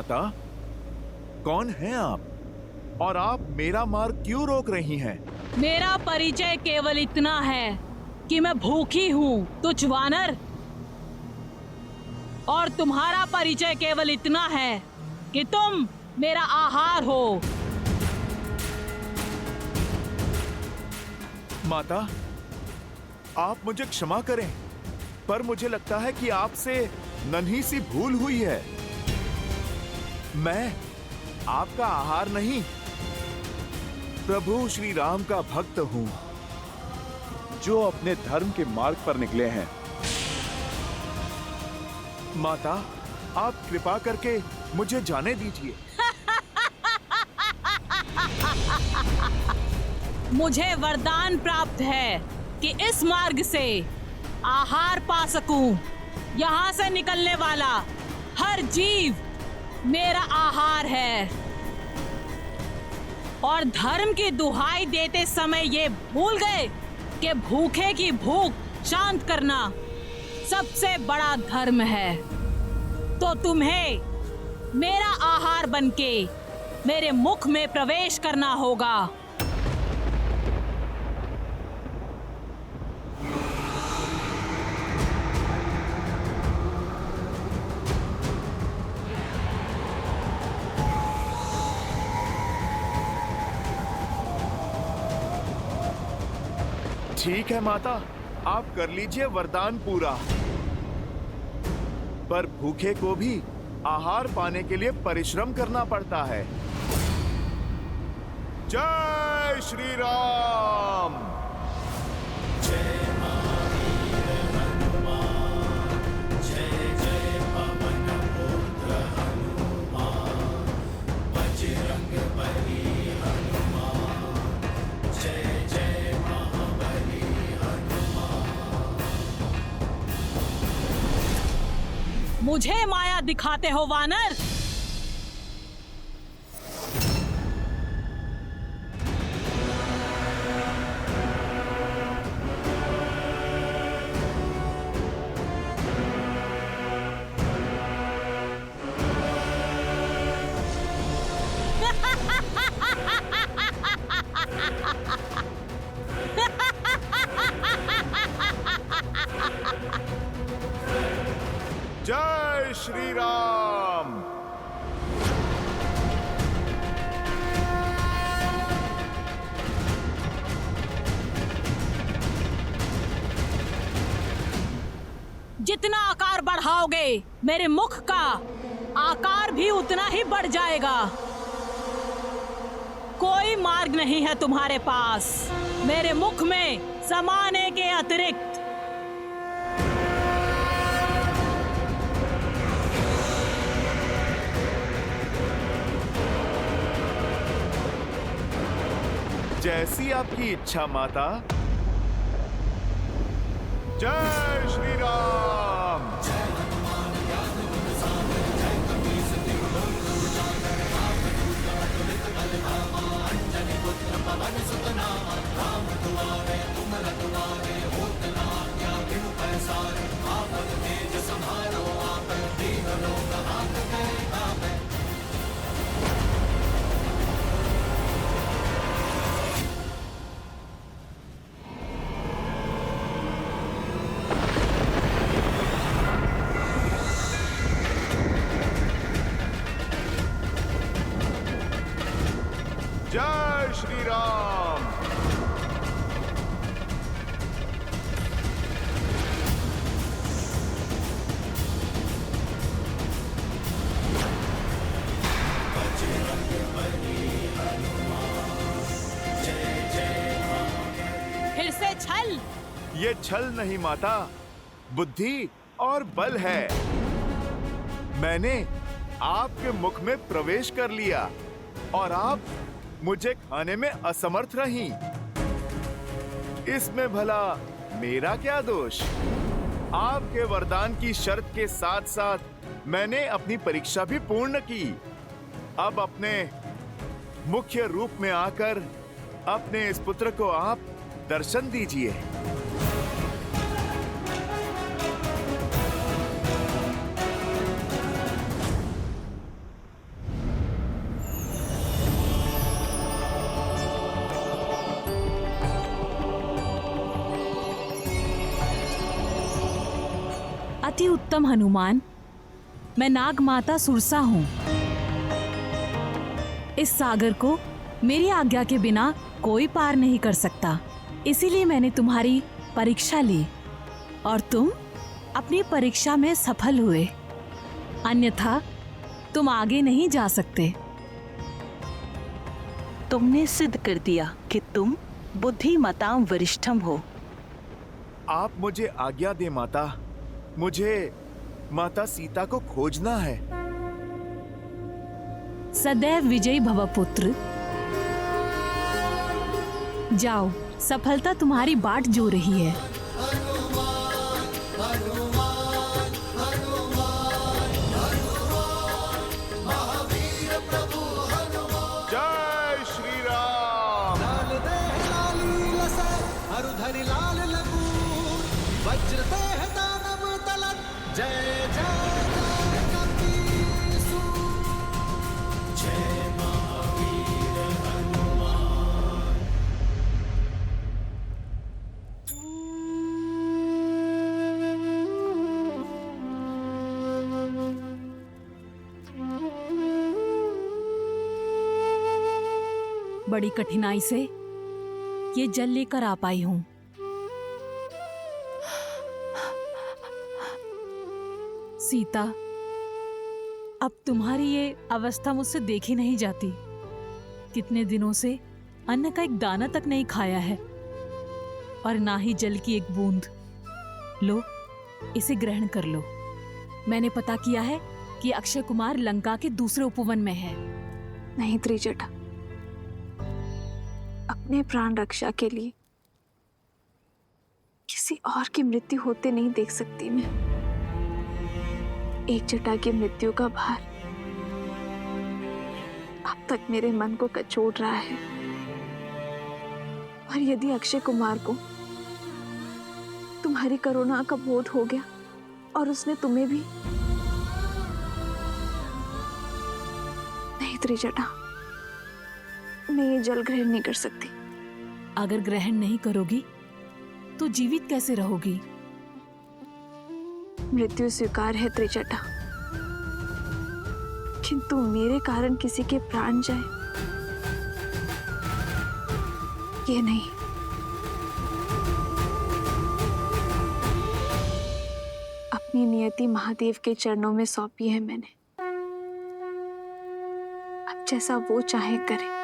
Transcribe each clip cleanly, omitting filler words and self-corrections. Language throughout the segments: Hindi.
माता, कौन हैं आप और आप मेरा मार्ग क्यों रोक रही हैं? मेरा परिचय केवल इतना है कि मैं भूखी हूँ, तुच्छ वानर। और तुम्हारा परिचय केवल इतना है कि तुम मेरा आहार हो। माता, आप मुझे क्षमा करें, पर मुझे लगता है कि आपसे नन्ही सी भूल हुई है। मैं आपका आहार नहीं, प्रभु श्री राम का भक्त हूं, जो अपने धर्म के मार्ग पर निकले हैं। माता, आप कृपा करके मुझे जाने दीजिए। मुझे वरदान प्राप्त है कि इस मार्ग से आहार पा सकूं। यहाँ से निकलने वाला हर जीव मेरा आहार है। और धर्म की दुहाई देते समय ये भूल गए कि भूखे की भूख शांत करना सबसे बड़ा धर्म है। तो तुम्हें मेरा आहार बनके मेरे मुख में प्रवेश करना होगा। ठीक है माता, आप कर लीजिए वरदान पूरा। पर भूखे को भी आहार पाने के लिए परिश्रम करना पड़ता है। जय श्री राम। मुझे माया दिखाते हो वानर? जय श्री राम। जितना आकार बढ़ाओगे मेरे मुख का आकार भी उतना ही बढ़ जाएगा। कोई मार्ग नहीं है तुम्हारे पास मेरे मुख में समाने के अतिरिक्त। जैसी आपकी इच्छा माता। जय श्री राम। जय श्री राम। फिर से छल? ये छल नहीं माता, बुद्धि और बल है। मैंने आपके मुख में प्रवेश कर लिया और आप मुझे खाने में असमर्थ रहीं। इसमें भला मेरा क्या दोष? आपके वरदान की शर्त के साथ साथ मैंने अपनी परीक्षा भी पूर्ण की। अब अपने मुख्य रूप में आकर अपने इस पुत्र को आप दर्शन दीजिए। अति उत्तम हनुमान, मैं नाग माता सुरसा हूँ। इस सागर को मेरी आज्ञा के बिना कोई पार नहीं कर सकता। इसीलिए मैंने तुम्हारी परीक्षा ली और तुम अपनी परीक्षा में सफल हुए, अन्यथा तुम आगे नहीं जा सकते। तुमने सिद्ध कर दिया कि तुम बुद्धिमतां वरिष्ठम हो। आप मुझे आज्ञा दे माता, मुझे माता सीता को खोजना है। सदैव विजयी भव पुत्र। जाओ, सफलता तुम्हारी बाट जो रही है। जय श्री राम। लाल देह लाली लसे हरुधरि लाल लगू वज्र देह दानव तलन जय जय जय कपीसु जय महावीर हनुमान। बड़ी कठिनाई से ये जल लेकर आ पाई हूं। सीता, अब तुम्हारी ये अवस्था मुझसे देखी नहीं जाती। कितने दिनों से अन्न का एक दाना तक नहीं खाया है और ना ही जल की एक बूंद। लो, इसे ग्रहण कर लो। मैंने पता किया है कि अक्षय कुमार लंका के दूसरे उपवन में है। नहीं त्रिजटा, अपने प्राण रक्षा के लिए किसी और की मृत्यु होते नहीं देख सकती मैं। एक जटा की मृत्यु का भार अब तक मेरे मन को कचोट रहा है, और यदि अक्षय कुमार को तुम्हारी करुणा का बोध हो गया और उसने तुम्हें भी। नहीं त्रिजटा, मैं ये जल ग्रहण नहीं कर सकती। अगर ग्रहण नहीं करोगी तो जीवित कैसे रहोगी? मृत्यु स्वीकार है त्रिजटा, किंतु मेरे कारण किसी के प्राण जाए, ये नहीं। अपनी नियति महादेव के चरणों में सौंपी है मैंने। अब जैसा वो चाहे करे।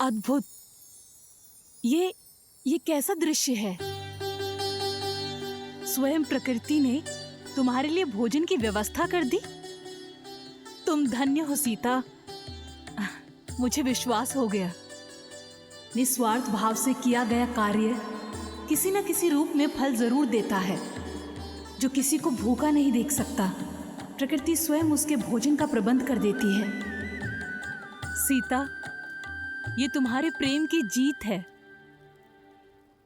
अद्भुत। ये कैसा दृश्य है? स्वयं प्रकृति ने तुम्हारे लिए भोजन की व्यवस्था कर दी। तुम धन्य हो सीता। मुझे विश्वास हो गया, निस्वार्थ भाव से किया गया कार्य किसी न किसी रूप में फल जरूर देता है। जो किसी को भूखा नहीं देख सकता, प्रकृति स्वयं उसके भोजन का प्रबंध कर देती है। सीता, ये तुम्हारे प्रेम की जीत है।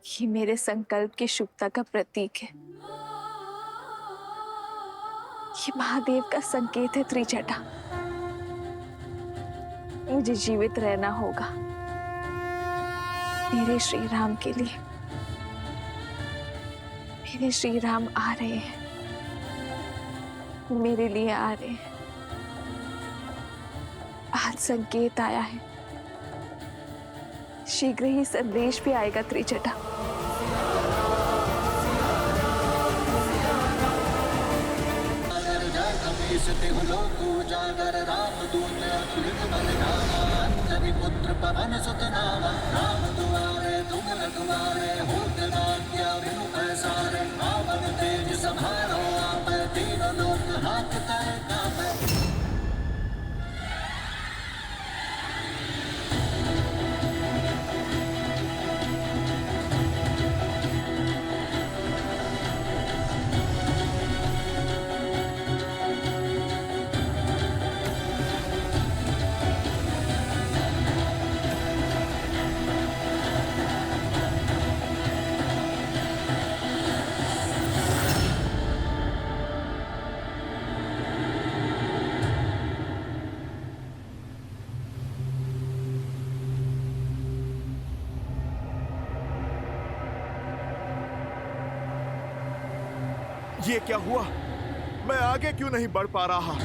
ये मेरे संकल्प की शुभता का प्रतीक है। ये महादेव का संकेत है त्रिजटा। मुझे जीवित रहना होगा मेरे श्री राम के लिए। मेरे श्री राम आ रहे हैं, मेरे लिए आ रहे हैं। आज संकेत आया है, शीघ्र ही संदेश भी आएगा त्रिजटा। जागर राम दूत अतुलित बल धामा, अंजनी पुत्र पवन सुत नामा। राम दुआरे तुम रखवारे, होत न आज्ञा बिनु पैसारे। पावन तेज समारो आपै, तीनों लोक हांकते कांपै। ये क्या हुआ? मैं आगे क्यों नहीं बढ़ पा रहा?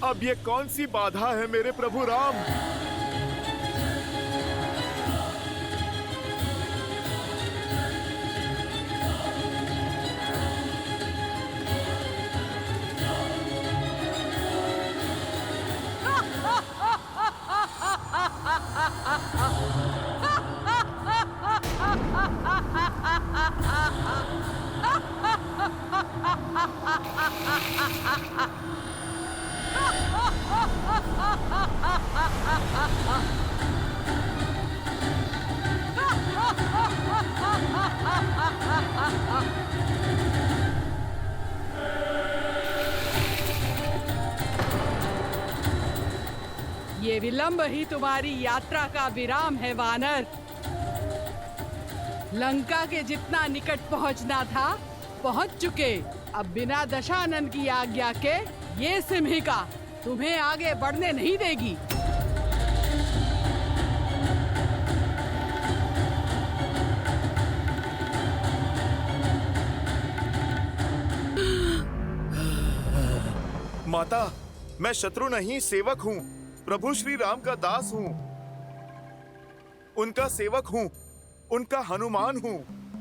अब ये कौन सी बाधा है मेरे प्रभु राम? ये विलंब ही तुम्हारी यात्रा का विराम है वानर। लंका के जितना निकट पहुंचना था पहुंच चुके। अब बिना दशानन की आज्ञा के ये सिंहिका तुम्हें आगे बढ़ने नहीं देगी। माता, मैं शत्रु नहीं, सेवक हूँ। प्रभु श्री राम का दास हूँ, उनका सेवक हूँ, उनका हनुमान हूँ।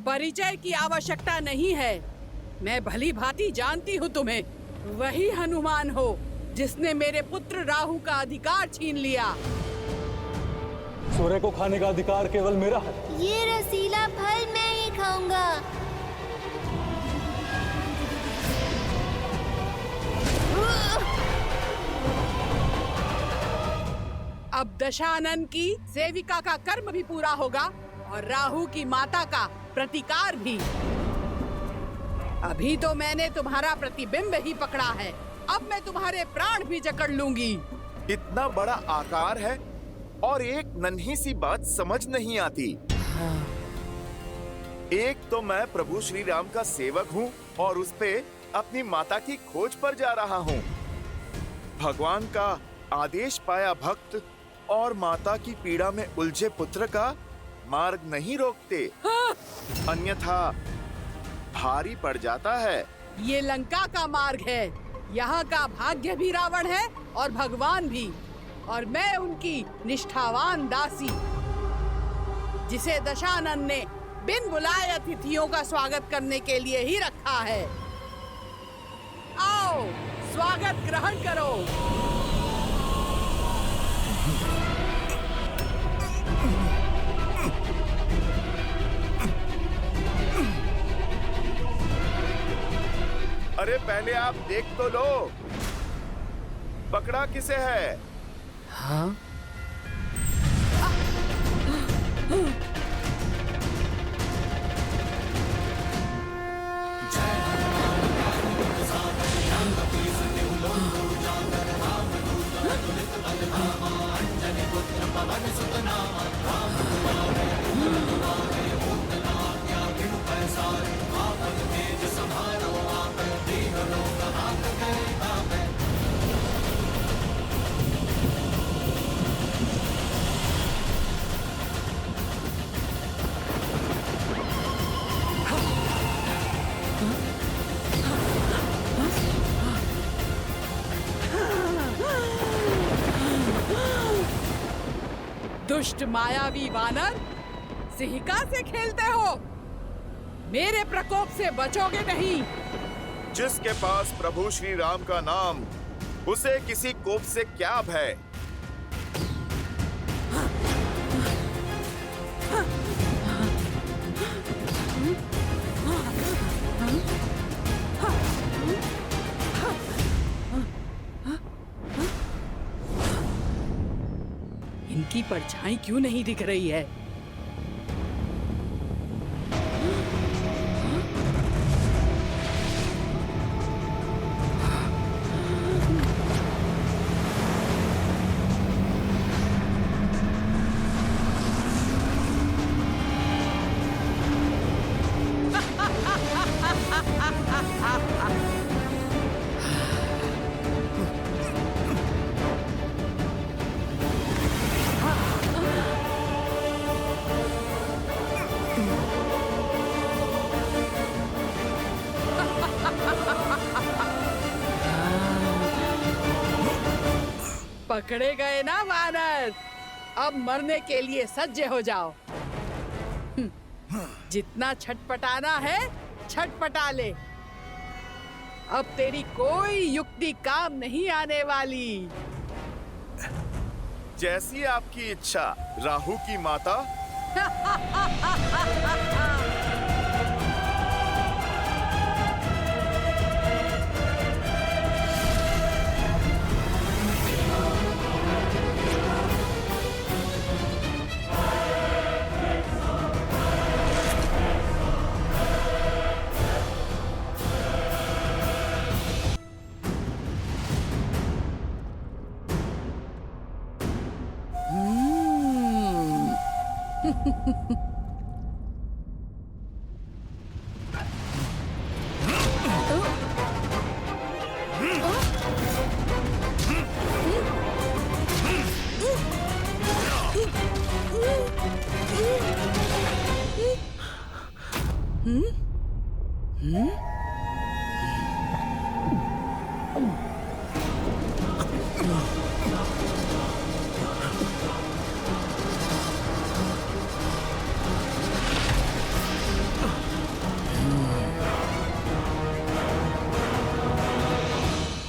परिचय की आवश्यकता नहीं है। मैं भली भांति जानती हूँ तुम्हें। वही हनुमान हो जिसने मेरे पुत्र राहु का अधिकार छीन लिया। सूर्य को खाने का अधिकार केवल मेरा है। ये रसीला फल मैं ही खाऊंगा। अब दशानन की सेविका का कर्म भी पूरा होगा और राहु की माता का प्रतिकार भी। अभी तो मैंने तुम्हारा प्रतिबिंब ही पकड़ा है, अब मैं तुम्हारे प्राण भी जकड़ लूंगी। इतना बड़ा आकार है और एक नन्ही सी बात समझ नहीं आती। एक तो मैं प्रभु श्री राम का सेवक हूँ और उस पे अपनी माता की खोज पर जा रहा हूँ। भगवान का आदेश पाया भक्त और माता की पीड़ा में उलझे पुत्र का मार्ग नहीं रोकते, अन्यथा भारी पड़ जाता है। ये लंका का मार्ग है, यहाँ का भाग्य भी रावण है और भगवान भी, और मैं उनकी निष्ठावान दासी, जिसे दशानन ने बिन बुलाए अतिथियों का स्वागत करने के लिए ही रखा है। आओ, स्वागत ग्रहण करो। अरे पहले आप देख तो लो, पकड़ा किसे है? हाँ? दुष्ट मायावी वानर, सिहिका से खेलते हो? मेरे प्रकोप से बचोगे नहीं। जिसके पास प्रभु श्री राम का नाम, उसे किसी कोप से क्या भय? इनकी परछाई क्यों नहीं दिख रही है? पकड़े गए ना वानर, अब मरने के लिए सज्ज हो जाओ। जितना छटपटाना है छटपटा ले, अब तेरी कोई युक्ति काम नहीं आने वाली। जैसी आपकी इच्छा, राहु की माता।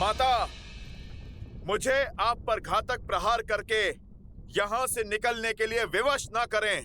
माता, मुझे आप पर घातक प्रहार करके यहाँ से निकलने के लिए विवश ना करें।